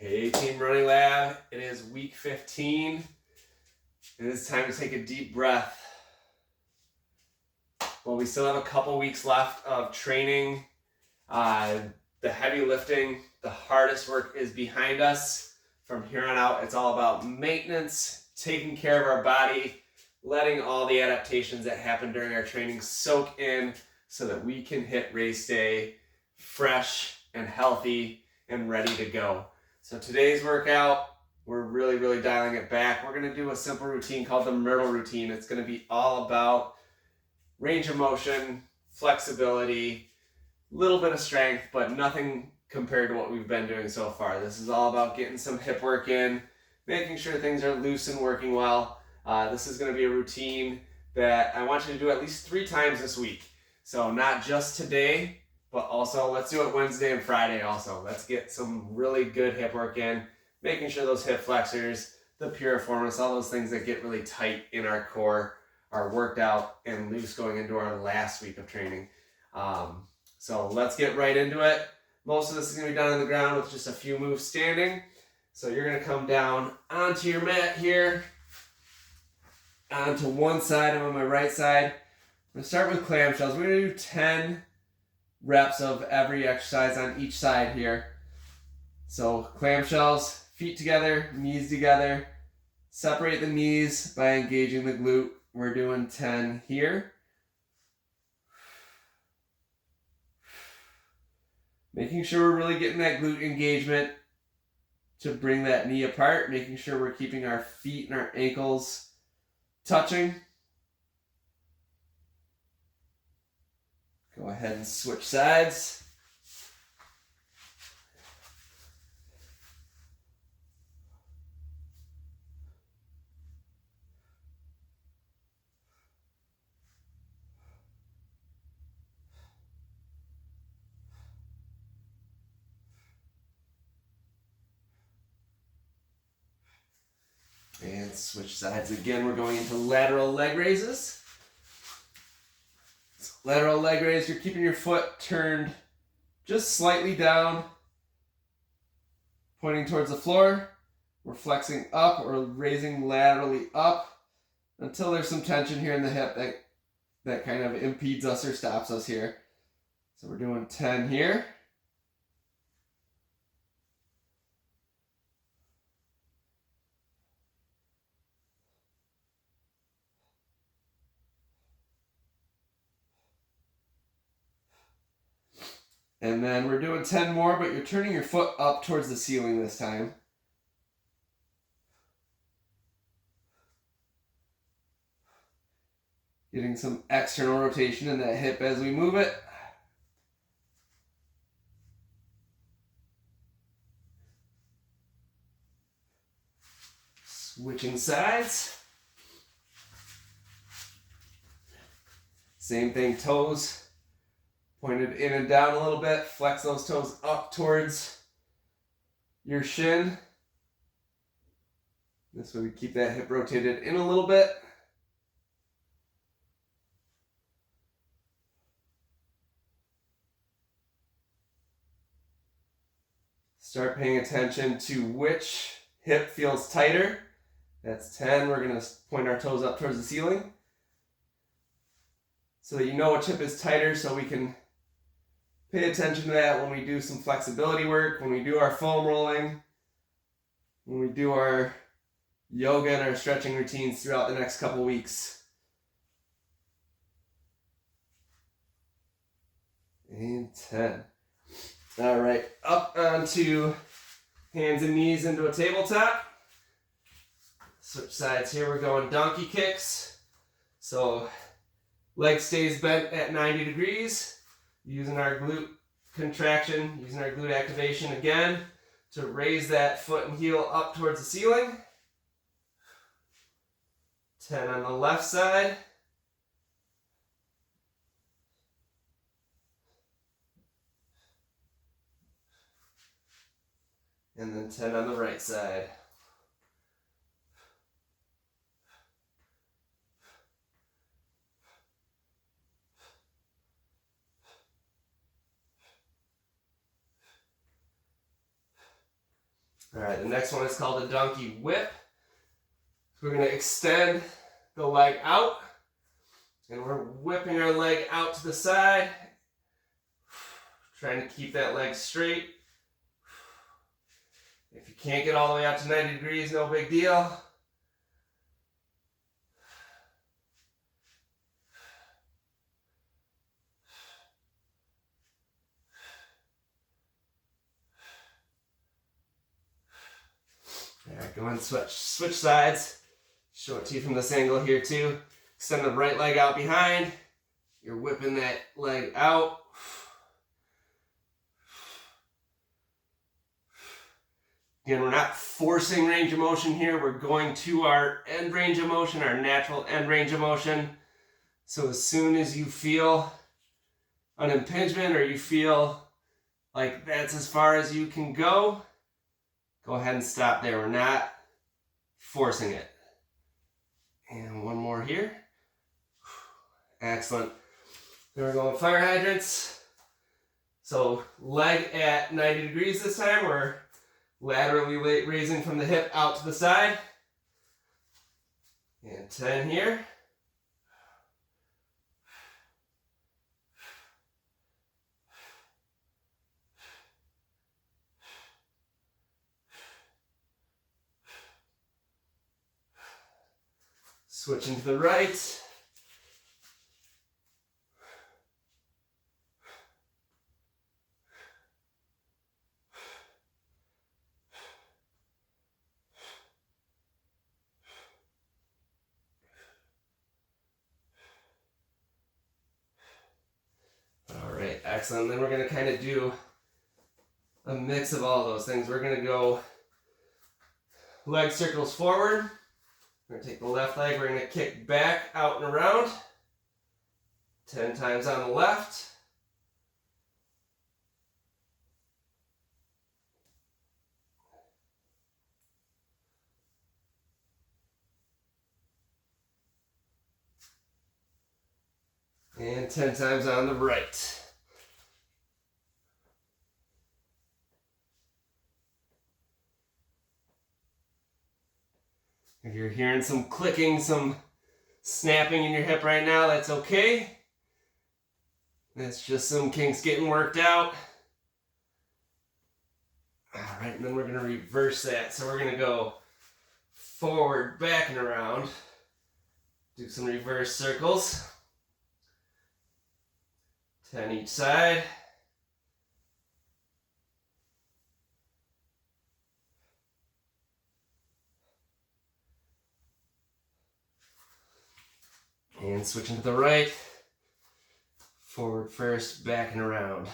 Hey Team Running Lab, it is week 15. It is time to take a deep breath. Well, we still have a couple weeks left of training. The heavy lifting, the hardest work is behind us. From here on out, it's all about maintenance, taking care of our body, letting all the adaptations that happen during our training soak in so that we can hit race day fresh and healthy and ready to go. So today's workout, we're really dialing it back. We're gonna do a simple routine called the Myrtle routine. It's gonna be all about range of motion, flexibility, little bit of strength, but nothing compared to what we've been doing so far. This is all about getting some hip work in, making sure things are loose and working well. This is gonna be a routine that I want you to do at least 3 times this week. So not just today, but also let's do it Wednesday and Friday also. Let's get some really good hip work in, making sure those hip flexors, the piriformis, all those things that get really tight in our core are worked out and loose going into our last week of training. So let's get right into it. Most of this is going to be done on the ground with just a few moves standing. So you're going to come down onto your mat here, onto one side. I'm on my right side. I'm going to start with clamshells. We're going to do 10 reps of every exercise on each side here. So clamshells, feet together, knees together. Separate the knees by engaging the glute. We're doing 10 here. Making sure we're really getting that glute engagement to bring that knee apart, making sure we're keeping our feet and our ankles touching. Go ahead and switch sides. And switch sides again. We're going into lateral leg raises. So lateral leg raise, you're keeping your foot turned just slightly down, pointing towards the floor. We're flexing up or raising laterally up until there's some tension here in the hip that kind of impedes us or stops us here. So we're doing 10 here. And then we're doing 10 more, but you're turning your foot up towards the ceiling this time. Getting some external rotation in that hip as we move it. Switching sides. Same thing, toes pointed in and down a little bit. Flex those toes up towards your shin. This way we keep that hip rotated in a little bit. Start paying attention to which hip feels tighter. That's 10. We're going to point our toes up towards the ceiling so that you know which hip is tighter, so we can pay attention to that when we do some flexibility work, when we do our foam rolling, when we do our yoga and our stretching routines throughout the next couple weeks. And 10. All right, up onto hands and knees into a tabletop. Switch sides here, we're going donkey kicks. So leg stays bent at 90 degrees. Using our glute contraction, using our glute activation again to raise that foot and heel up towards the ceiling. 10 on the left side. And then 10 on the right side. All right, the next one is called a donkey whip. So we're going to extend the leg out, and we're whipping our leg out to the side, trying to keep that leg straight. If you can't get all the way out to 90 degrees, no big deal. All right, go and switch sides. Show it to you from this angle here too. Extend the right leg out behind. You're whipping that leg out. Again, we're not forcing range of motion here. We're going to our end range of motion, our natural end range of motion. So as soon as you feel an impingement or you feel like that's as far as you can go ahead and stop there. We're not forcing it. And one more here. Excellent. Then we're going fire hydrants. So leg at 90 degrees this time. We're laterally raising from the hip out to the side. And 10 here. Switching to the right. All right, excellent. Then we're going to kind of do a mix of all those things. We're going to go leg circles forward. We're going to take the left leg, we're going to kick back, out and around. 10 times on the left. And 10 times on the right. If you're hearing some clicking, some snapping in your hip right now, that's okay. That's just some kinks getting worked out. All right, and then we're going to reverse that. So we're going to go forward, back, and around. Do some reverse circles. 10 each side. And switching to the right. Forward first, back and around.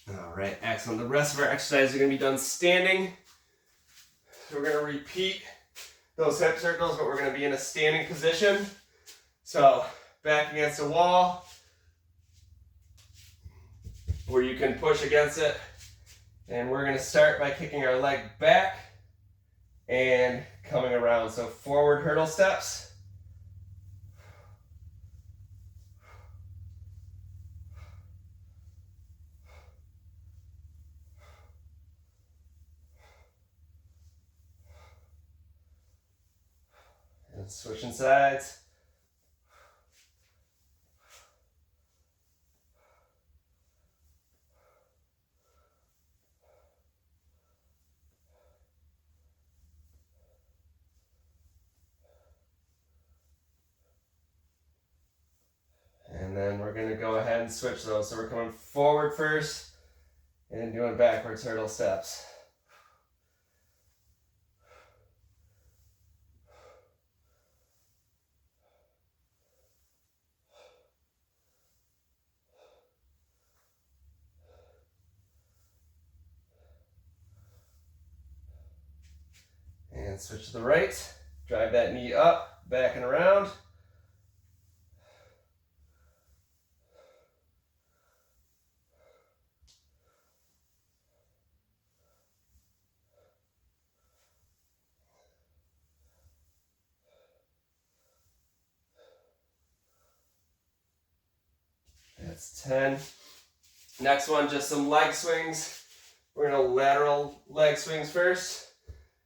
All right, excellent. The rest of our exercises are going to be done standing. So we're going to repeat those hip circles, but we're going to be in a standing position. So back against a wall where you can push against it. And we're going to start by kicking our leg back and coming around. So forward hurdle steps. And switching sides. And then we're going to go ahead and switch those. So we're coming forward first and doing backwards hurdle steps. And switch to the right. Drive that knee up, back and around. That's 10. Next one, just some leg swings. We're gonna lateral leg swings first.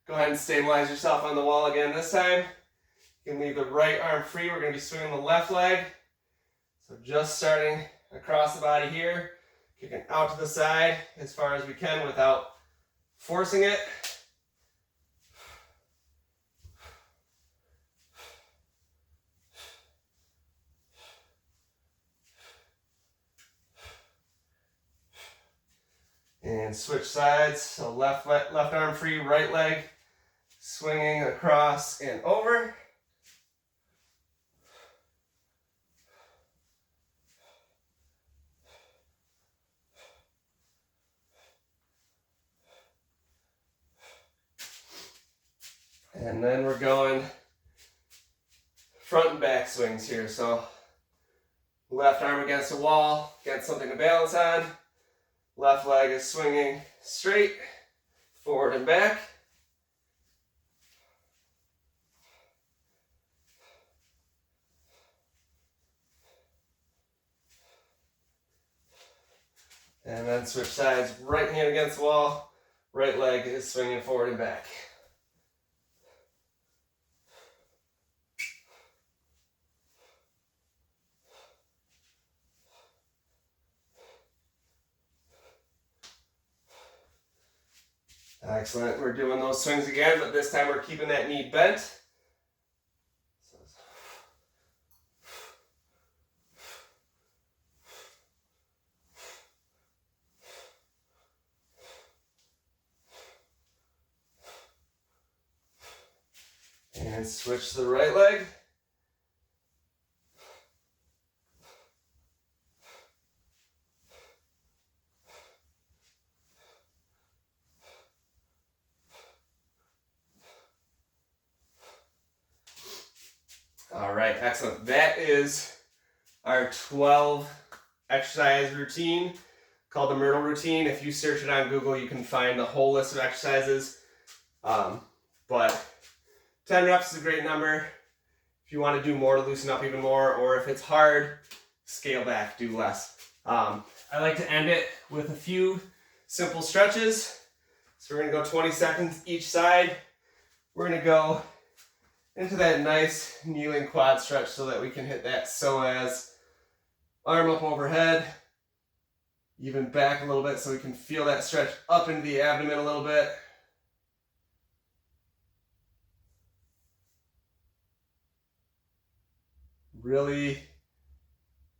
Go ahead and stabilize yourself on the wall again this time. You can leave the right arm free. We're gonna be swinging the left leg. So just starting across the body here, kicking out to the side as far as we can without forcing it. And switch sides, so left arm free, right leg swinging across and over. And then we're going front and back swings here. So left arm against the wall, get something to balance on. Left leg is swinging straight, forward and back. And then switch sides, right hand against the wall, right leg is swinging forward and back. Excellent. We're doing those swings again, but this time we're keeping that knee bent. And switch to the right leg. All right, excellent. That is our 12 exercise routine called the Myrtle routine. If you search it on Google, you can find the whole list of exercises. But 10 reps is a great number. If you want to do more to loosen up even more, or if it's hard, scale back, do less. I like to end it with a few simple stretches. So we're going to go 20 seconds each side. We're going to go into that nice kneeling quad stretch so that we can hit that psoas. Arm up overhead, even back a little bit so we can feel that stretch up into the abdomen a little bit. Really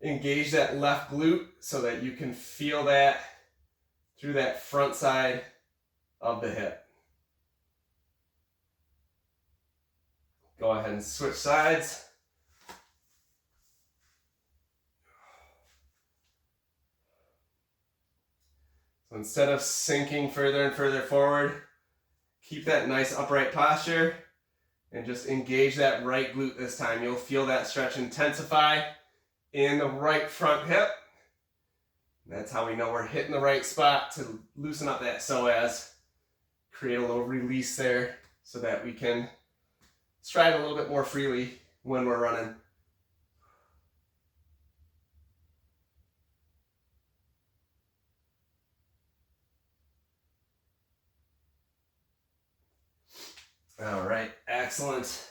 engage that left glute so that you can feel that through that front side of the hip. Go ahead and switch sides. So instead of sinking further and further forward, keep that nice upright posture and just engage that right glute this time. You'll feel that stretch intensify in the right front hip. That's how we know we're hitting the right spot to loosen up that psoas. Create a little release there so that we can stride a little bit more freely when we're running. All right, excellent.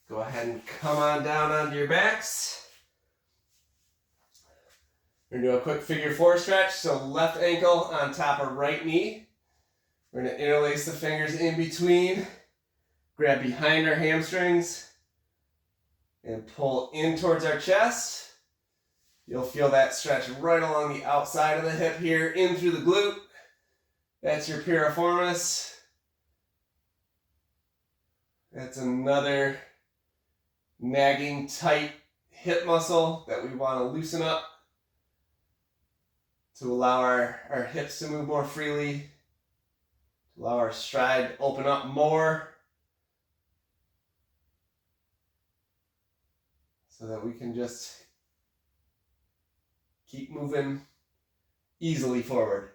Go ahead and come on down onto your backs. We're gonna do a quick figure four stretch. So left ankle on top of right knee. We're gonna interlace the fingers in between. Grab behind our hamstrings and pull in towards our chest. You'll feel that stretch right along the outside of the hip here, in through the glute. That's your piriformis. That's another nagging tight hip muscle that we want to loosen up to allow our hips to move more freely, to allow our stride to open up more, so that we can just keep moving easily forward.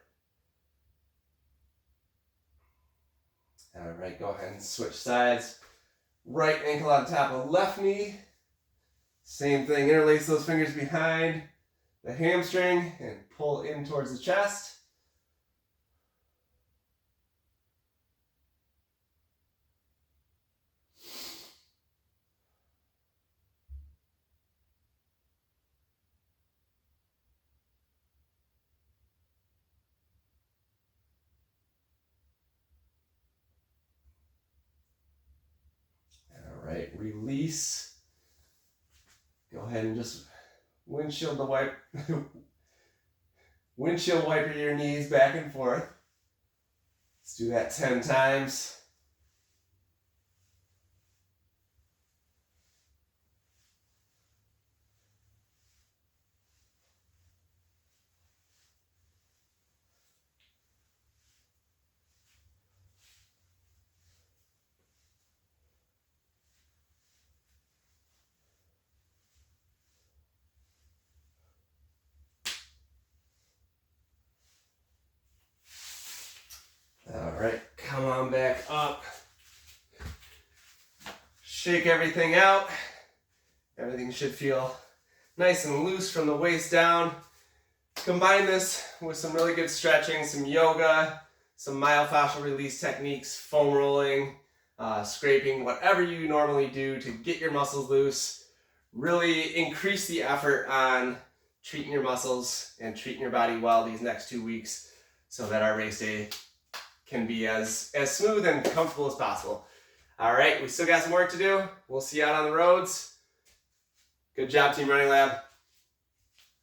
All right, go ahead and switch sides. Right ankle on top of left knee. Same thing, interlace those fingers behind. the hamstring and pull in towards the chest. All right, release. Go ahead and just windshield wipe your knees back and forth. Let's do that 10 times. All right, come on back up. Shake everything out. Everything should feel nice and loose from the waist down. Combine this with some really good stretching, some yoga, some myofascial release techniques, foam rolling, scraping, whatever you normally do to get your muscles loose. Really increase the effort on treating your muscles and treating your body well these next 2 weeks so that our race day can be as smooth and comfortable as possible. All right, we still got some work to do. We'll see you out on the roads. Good job, Team Running Lab.